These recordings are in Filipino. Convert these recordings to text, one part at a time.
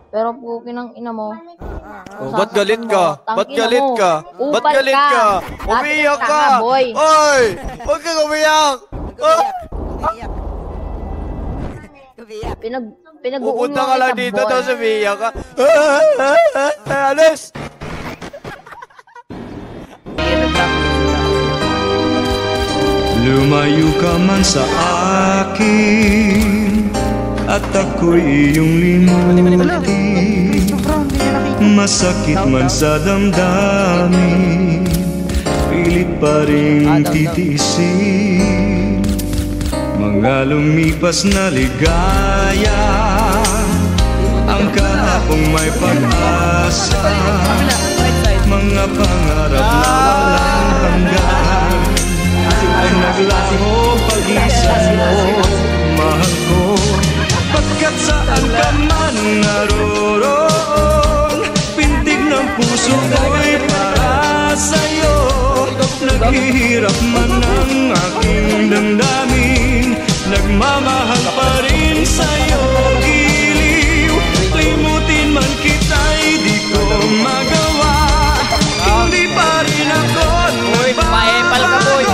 Pero pukin ang ina mo. Oh, ba't galit ka? Ba't galit ka? Ba't Upal galit ka? Umiyak ka! Oy! Huwag kang umiyak! Pinag-uungan Pupunta ka lang dito, tapos umiyak ka. Alis! Lumayo ka man sa akin at ako'y iyong limutin. Masakit man sa damdamin, pilit pa rin titiisin. Mga lumipas na ligaya, ang kahapong may pag-asa. Mga pangarap na walang hanggan, ay naglaho pag-isa mo, mahal ko. Pagkat saan ka man naroon, pintig ng puso ko'y para sa'yo. Naghihirap man ang aking damdamin, nagmamahal pa rin sa'yo. Giliw, limutin man kita'y di ko magawa. Hindi pa rin ako nagbabago.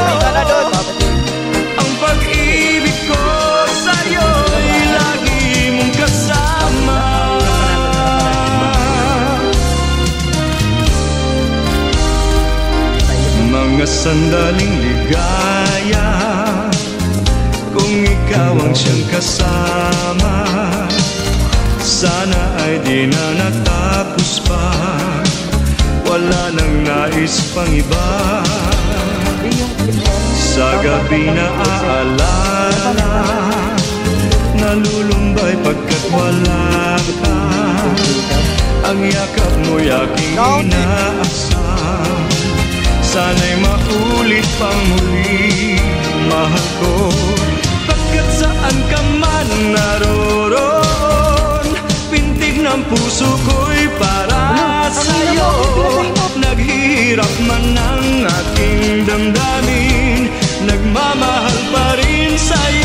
Ang pag-ibig ko sa'yo'y lagi mong kasama. Mga sandaling ligaya, kung ikaw ang siyang kasama, sana ay di na natapos pa. Wala nang nais pang iba. Sa gabi na aalala, nalulumbay pagkat wala ka. Ang yakap mo'y aking inaasam, sana'y maulit pang muli, mahal ko. Pagkat saan ka man naroon, pintig ng puso ko'y para sa'yo. Naghihirap man ang aking damdamin, nagmamahal pa rin sa'yo.